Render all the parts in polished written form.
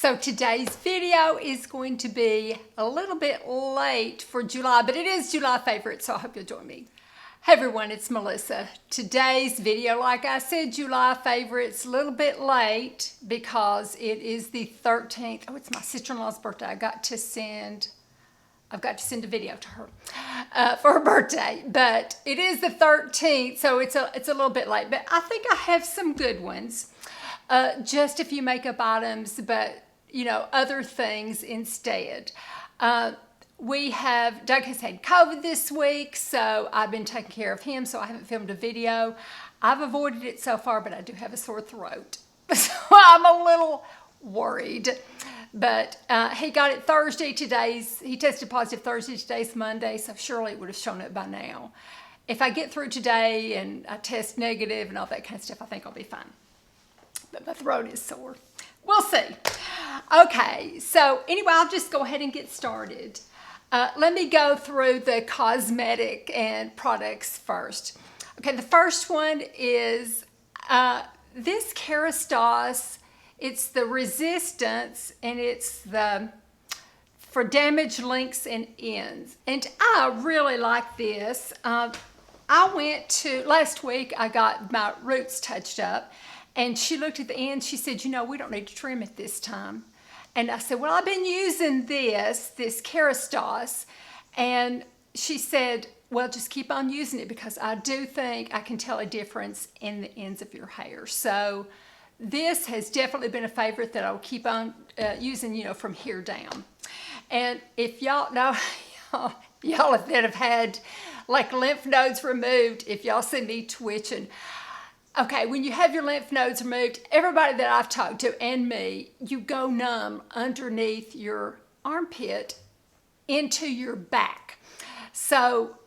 So today's video is going to be a little bit late for July, but it is July favorite, so I hope you'll join me. Hey everyone, it's Melissa. Today's video, like I said, July favorites, a little bit late because it is the 13th. Oh, it's my sister-in-law's birthday. I've got to send a video to her for her birthday, but it is the 13th, so it's a little bit late, but I think I have some good ones. Just a few makeup items, but you know, other things instead. Doug has had COVID this week, so I've been taking care of him, so I haven't filmed a video. I've avoided it so far, but I do have a sore throat, so I'm a little worried. But he got it Thursday. He tested positive Thursday. Today's Monday, so surely it would have shown up by now. If I get through today and I test negative and all that kind of stuff, I think I'll be fine. But my throat is sore. We'll see. Okay, so anyway, I'll just go ahead and get started. Let me go through the cosmetic and products first. Okay, the first one is this Kerastase. It's the Resistance, and it's for damaged links and ends. And I really like this. Last week I got my roots touched up, and she looked at the end. She said, you know, we don't need to trim it this time. And I said, well, I've been using this Kerastase. And she said, well, just keep on using it because I do think I can tell a difference in the ends of your hair. So this has definitely been a favorite that I'll keep on using, you know, from here down. And if y'all know, y'all that have had like lymph nodes removed, if y'all see me twitching, okay, when you have your lymph nodes removed, everybody that I've talked to and me, you go numb underneath your armpit into your back. So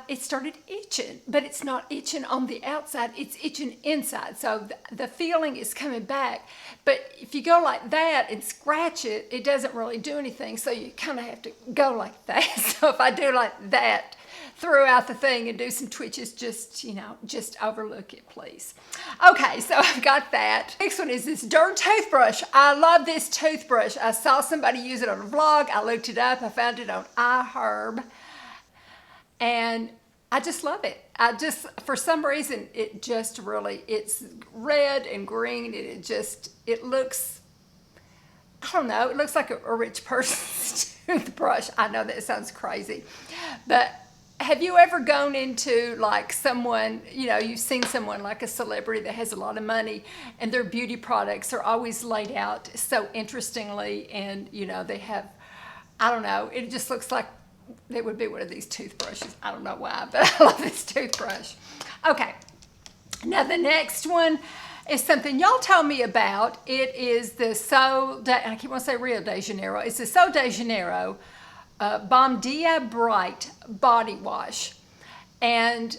it started itching, but it's not itching on the outside, it's itching inside. So the feeling is coming back. But if you go like that and scratch it, it doesn't really do anything. So you kind of have to go like that. So if I do like that throughout the thing and do some twitches, just overlook it, please. Okay, so I've got that. Next one is this Derma toothbrush. I love this toothbrush. I saw somebody use it on a vlog. I looked it up. I found it on iHerb. And I just love it. For some reason, it's red and green. It looks, I don't know, it looks like a rich person's toothbrush. I know that sounds crazy, but have you ever gone into like someone, you know, you've seen someone like a celebrity that has a lot of money and their beauty products are always laid out so interestingly, and you know, they have, I don't know, it just looks like it would be one of these toothbrushes. I don't know why, but I love this toothbrush. Okay, now the next one is something y'all told me about. It is the I keep wanting to say Rio de Janeiro. It's the Sol de Janeiro Bom Dia Bright Body Wash. And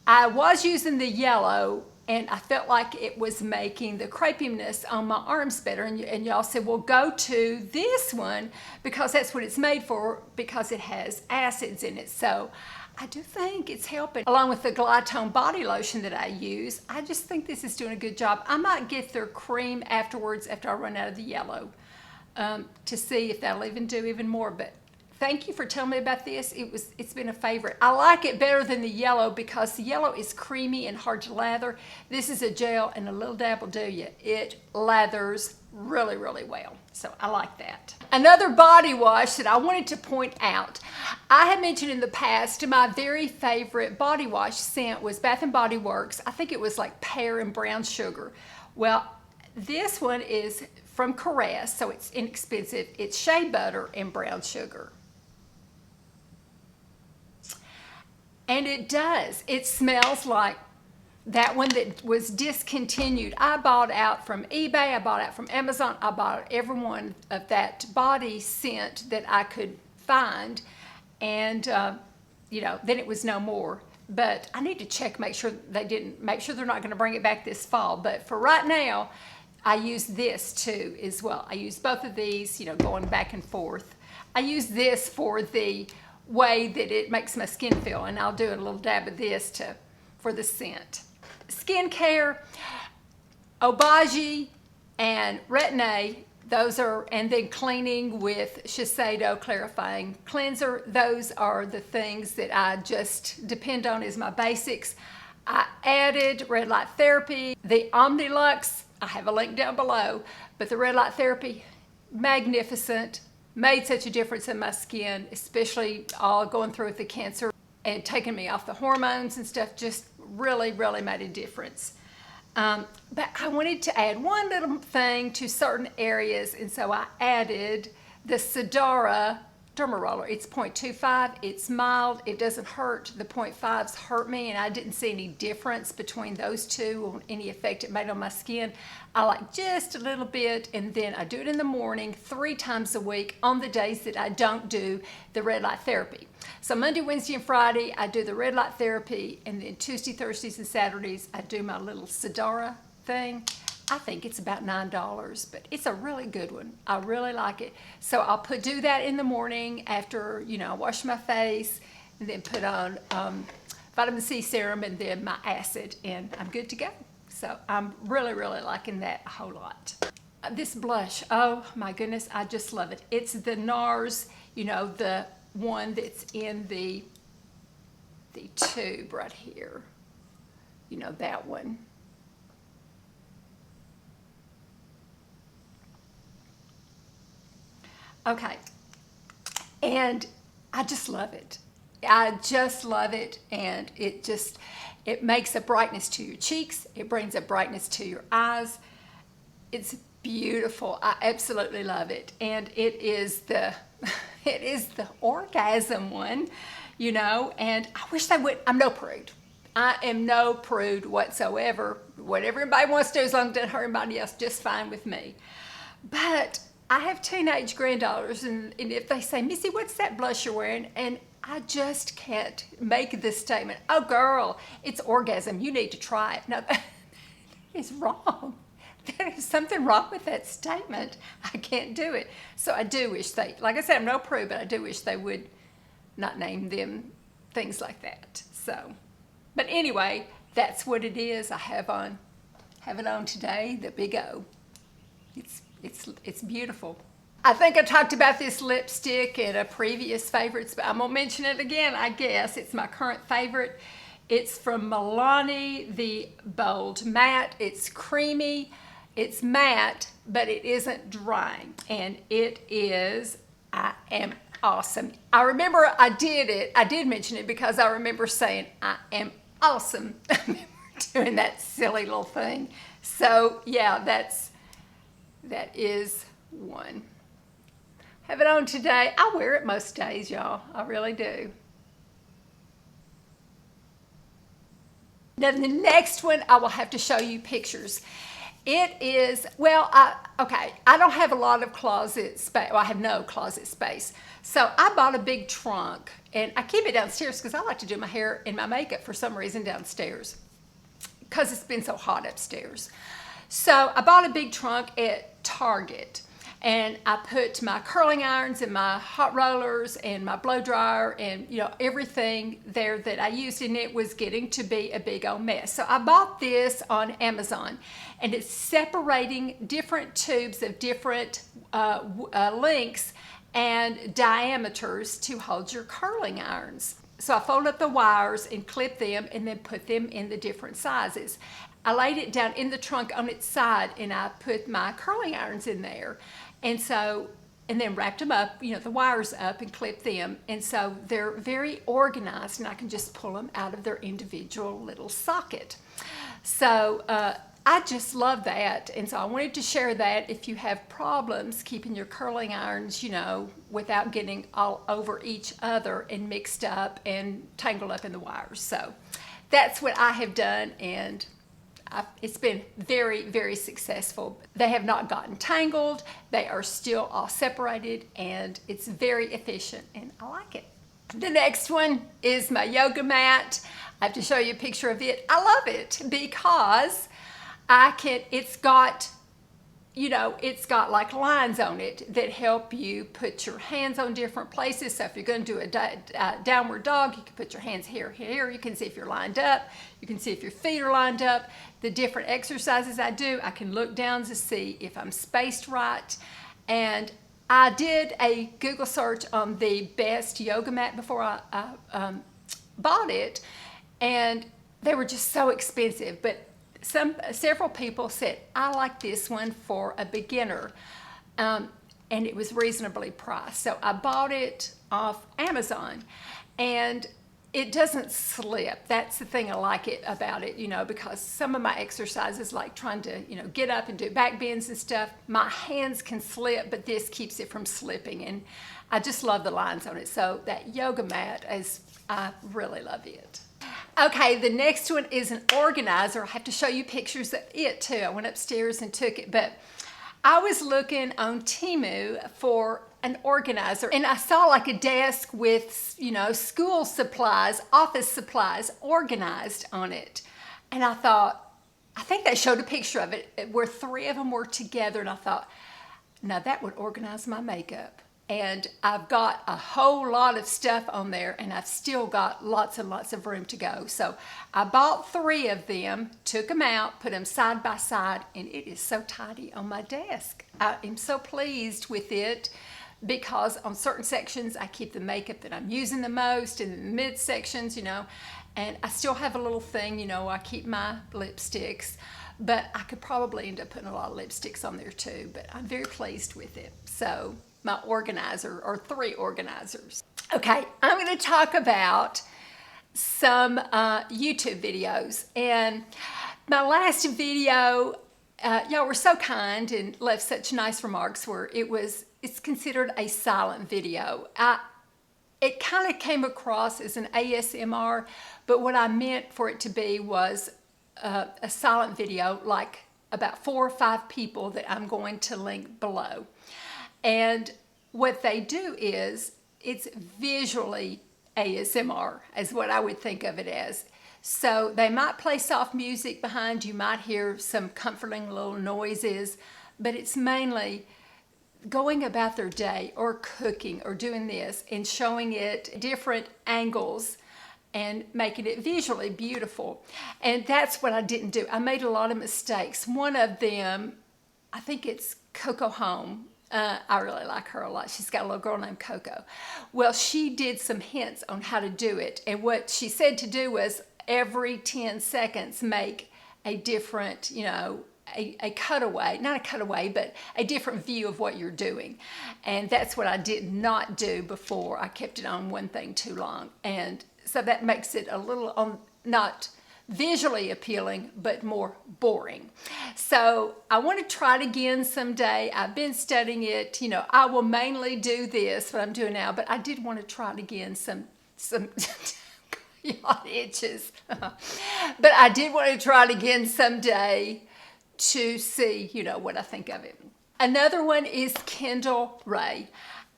I was using the yellow, and I felt like it was making the crepiness on my arms better. And y'all said, well, go to this one because that's what it's made for, because it has acids in it. So I do think it's helping. Along with the Glytone body lotion that I use, I just think this is doing a good job. I might get their cream afterwards after I run out of the yellow to see if that'll even do even more. But thank you for telling me about this. It's been a favorite. I like it better than the yellow because the yellow is creamy and hard to lather. This is a gel, and a little dab will do you. It lathers really, really well. So I like that. Another body wash that I wanted to point out. I had mentioned in the past my very favorite body wash scent was Bath & Body Works. I think it was like pear and brown sugar. Well, this one is from Kerastase, so it's inexpensive. It's shea butter and brown sugar. And it does. It smells like that one that was discontinued. I bought out from eBay. I bought out from Amazon. I bought every one of that body scent that I could find. And, you know, then it was no more. But I need to check, make sure they're not going to bring it back this fall. But for right now, I use this too as well. I use both of these, you know, going back and forth. I use this for the way that it makes my skin feel, and I'll do a little dab of this for the scent. Skincare, Obagi and Retin-A. Those are, and then cleaning with Shiseido clarifying cleanser. Those are the things that I just depend on as my basics. I added red light therapy, the Omnilux. I have a link down below, but the red light therapy, magnificent, made such a difference in my skin, especially all going through with the cancer and taking me off the hormones and stuff. Just really, really made a difference. But I wanted to add one little thing to certain areas, and so I added the Sdara Derma Roller. It's 0.25, it's mild, it doesn't hurt. The 0.5s hurt me, and I didn't see any difference between those two or any effect it made on my skin. I like just a little bit, and then I do it in the morning 3 times a week on the days that I don't do the red light therapy. So Monday, Wednesday, and Friday, I do the red light therapy, and then Tuesday, Thursdays, and Saturdays, I do my little Sdara thing. I think it's about $9, but it's a really good one. I really like it. So I'll do that in the morning after, I wash my face, and then put on vitamin C serum and then my acid, and I'm good to go. So I'm really, really liking that a whole lot. This blush, oh my goodness, I just love it. It's the Nars, the one that's in the tube right here. That one. Okay, and I just love it. I just love it, and it makes a brightness to your cheeks. It brings a brightness to your eyes. It's beautiful. I absolutely love it, and it is the orgasm one, and I wish they would. I'm no prude. I am no prude whatsoever. Whatever everybody wants to do, as long as it doesn't hurt anybody else, just fine with me. But I have teenage granddaughters, and if they say, Missy, what's that blush you're wearing? And I just can't make this statement. Oh, girl, it's orgasm. You need to try it. No, that is wrong. There is something wrong with that statement. I can't do it. So I do wish like I said, I'm no prude, but I do wish they would not name them things like that. So, but anyway, that's what it is. I have it on today, the Big O. It's beautiful. I think I talked about this lipstick in a previous favorites, but I'm gonna mention it again, I guess. It's my current favorite. It's from Milani, the Bold Matte. It's creamy, it's matte, but it isn't drying. And it is, I am awesome. I remember I did mention it because I remember saying, I am awesome. I remember doing that silly little thing. So yeah, that is one. Have it on today. I wear it most days, y'all. I really do. Now the next one, I will have to show you pictures. It is, well, I don't have a lot of closet space. Well, I have no closet space. So I bought a big trunk, and I keep it downstairs because I like to do my hair and my makeup for some reason downstairs because it's been so hot upstairs. So I bought a big trunk at Target, and I put my curling irons and my hot rollers and my blow dryer and everything there that I used, and it was getting to be a big old mess. So I bought this on Amazon, and it's separating different tubes of different lengths and diameters to hold your curling irons. So I fold up the wires and clip them and then put them in the different sizes. I laid it down in the trunk on its side, and I put my curling irons in there. And then wrapped them up, the wires up, and clipped them. And so they're very organized, and I can just pull them out of their individual little socket. So I just love that. And so I wanted to share that if you have problems keeping your curling irons, without getting all over each other and mixed up and tangled up in the wires. So that's what I have done, and it's been very, very successful. They have not gotten tangled. They are still all separated, and it's very efficient, and I like it. The next one is my yoga mat. I have to show you a picture of it. I love it because it's got you know, it's got like lines on it that help you put your hands on different places. So if you're going to do a downward dog, you can put your hands here. You can see if you're lined up. You can see if your feet are lined up. The different exercises I do, I can look down to see if I'm spaced right. And I did a Google search on the best yoga mat before I bought it, and they were just so expensive. But several people said, I like this one for a beginner, and it was reasonably priced. So I bought it off Amazon, and it doesn't slip. That's the thing I like about it, you know, because some of my exercises, like trying to, you know, get up and do back bends and stuff, my hands can slip, but this keeps it from slipping. And I just love the lines on it. So that yoga mat I really love it. Okay, the next one is an organizer. I have to show you pictures of it too. I went upstairs and took it, but I was looking on Temu for an organizer, and I saw like a desk with, you know, school supplies, office supplies organized on it. And I thought, I think they showed a picture of it where 3 of them were together, and I thought, now that would organize my makeup. And I've got a whole lot of stuff on there, and I've still got lots and lots of room to go. So I bought 3 of them, took them out, put them side by side, and it is so tidy on my desk. I am so pleased with it, because on certain sections I keep the makeup that I'm using the most, and in the mid sections, you know, and I still have a little thing, you know, I keep my lipsticks, but I could probably end up putting a lot of lipsticks on there too, but I'm very pleased with it. So my organizer, or 3 organizers. Okay, I'm going to talk about some YouTube videos. And my last video, y'all were so kind and left such nice remarks where it's considered a silent video. It kind of came across as an ASMR, but what I meant for it to be was a silent video, like about 4 or 5 people that I'm going to link below. And what they do is, it's visually ASMR, is what I would think of it as. So they might play soft music behind, you might hear some comforting little noises, but it's mainly going about their day or cooking or doing this and showing it different angles and making it visually beautiful. And that's what I didn't do. I made a lot of mistakes. One of them, I think it's Coco Home. I really like her a lot. She's got a little girl named Coco. Well, she did some hints on how to do it. And what she said to do was every 10 seconds make a different, you know, a cutaway, not a cutaway, but a different view of what you're doing. And that's what I did not do before. I kept it on one thing too long. And so that makes it a little not visually appealing, but more boring. So I want to try it again someday. I've been studying it. You know, I will mainly do this, what I'm doing now, but I did want to try it again some y'all itches. But I did want to try it again someday to see, you know, what I think of it. Another one is Kendall Ray.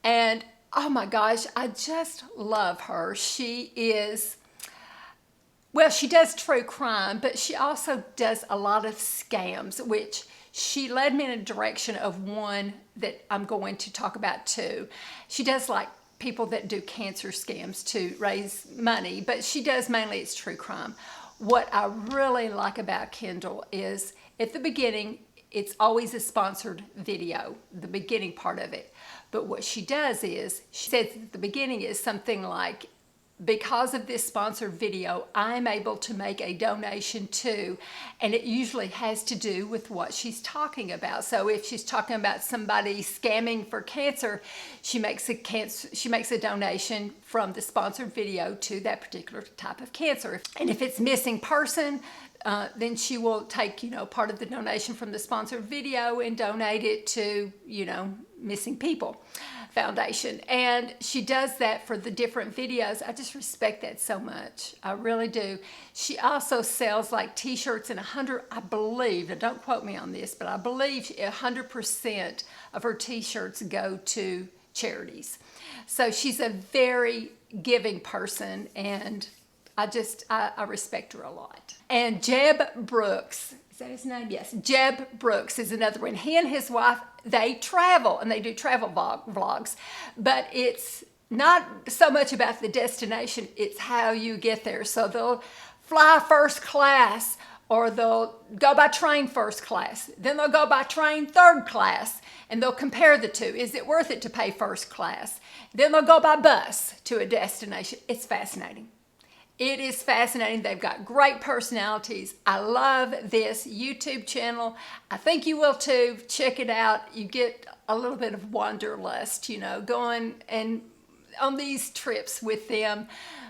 And oh my gosh, I just love her. She is, well, she does true crime, but she also does a lot of scams, which she led me in a direction of one that I'm going to talk about too. She does like people that do cancer scams to raise money, but she does mainly it's true crime. What I really like about Kendall is at the beginning, it's always a sponsored video, the beginning part of it. But what she does is, she says at the beginning is something like, because of this sponsored video, I'm able to make a donation to, and it usually has to do with what she's talking about. So if she's talking about somebody scamming for cancer, she makes a donation from the sponsored video to that particular type of cancer. And if it's missing person, then she will take, you know, part of the donation from the sponsored video and donate it to, you know, Missing People Foundation. And she does that for the different videos. I just respect that so much. I really do. She also sells like t-shirts, and I believe, now don't quote me on this, but I believe 100% of her t-shirts go to charities. So she's a very giving person, and I respect her a lot. And Jeb Brooks, Is that his name? Yes. Jeb Brooks is another one. He and his wife, they travel and they do travel vlogs, but it's not so much about the destination, it's how you get there. So they'll fly first class, or they'll go by train first class. Then they'll go by train third class, and they'll compare the two. Is it worth it to pay first class? Then they'll go by bus to a destination. It's fascinating. It is fascinating. They've got great personalities. I love this YouTube channel. I think you will too. Check it out. You get a little bit of wanderlust, you know, going and on these trips with them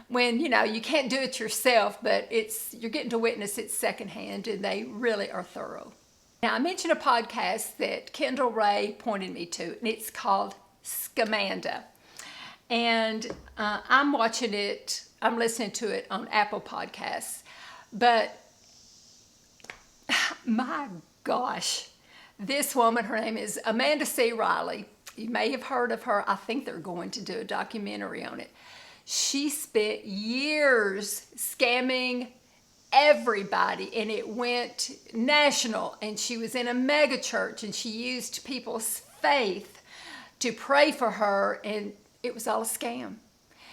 when, you know, you can't do it yourself, but you're getting to witness it secondhand, and they really are thorough. Now, I mentioned a podcast that Kendall Ray pointed me to, and it's called Scamanda. And I'm watching it, I'm listening to it on Apple Podcasts. But my gosh, this woman, her name is Amanda C. Riley. You may have heard of her. I think they're going to do a documentary on it. She spent years scamming everybody, and it went national, and she was in a mega church, and she used people's faith to pray for her, and it was all a scam.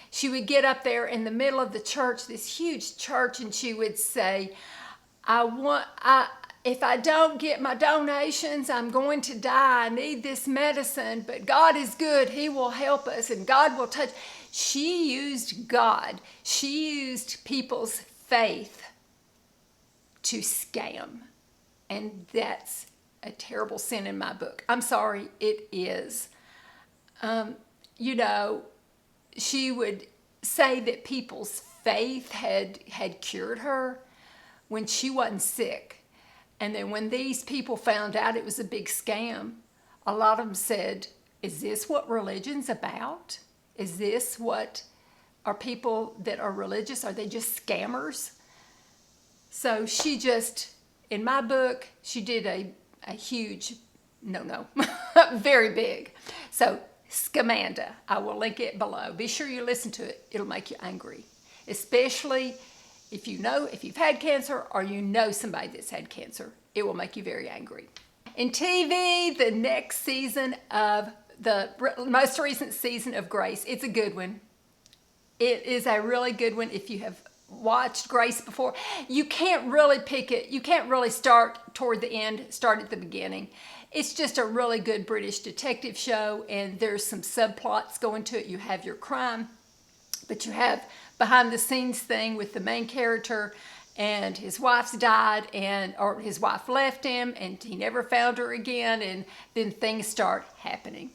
She would get up there in the middle of the church, this huge church, and she would say, if I don't get my donations, I'm going to die. I need this medicine, but God is good. He will help us, and God will touch. She used God. She used people's faith to scam. And that's a terrible sin in my book. I'm sorry, it is. You know, she would say that people's faith had cured her when she wasn't sick. And then when these people found out it was a big scam, a lot of them said, is this what religion's about? Is this what are people that are religious? Are they just scammers? So she just, in my book, she did a huge no, very big. So Scamanda, I will link it below. Be sure you listen to it. It'll make you angry, especially if you've had cancer or you know somebody that's had cancer. It will make you very angry. In TV, the next season of the most recent season of Grace, it's a good one. It is a really good one. If you have watched Grace before, you can't really pick it. You can't really start toward the end, start at the beginning. It's just a really good British detective show, and there's some subplots going to it. You have your crime, but you have behind the scenes thing with the main character, and his wife's died, or his wife left him, and he never found her again, and then things start happening.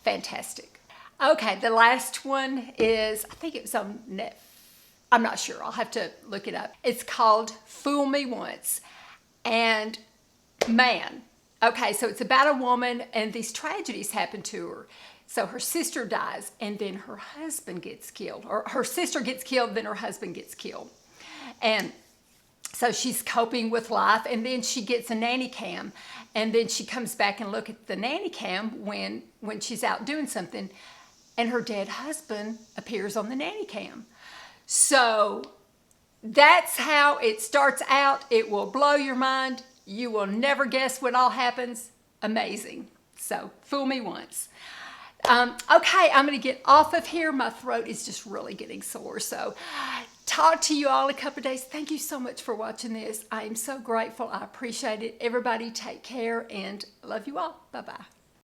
Fantastic. Okay, the last one is, I think it was on Netflix. I'm not sure. I'll have to look it up. It's called Fool Me Once. And man, okay, so it's about a woman, and these tragedies happen to her. So her sister dies, and then her husband gets killed. Or her sister gets killed, then her husband gets killed. And so she's coping with life, and then she gets a nanny cam. And then she comes back and look at the nanny cam when she's out doing something, and her dead husband appears on the nanny cam. So that's how it starts out. It will blow your mind. You will never guess what all happens. Amazing. So fool me once. Okay, I'm going to get off of here. My throat is just really getting sore. So talk to you all in a couple of days. Thank you so much for watching this. I am so grateful. I appreciate it. Everybody take care and love you all. Bye-bye.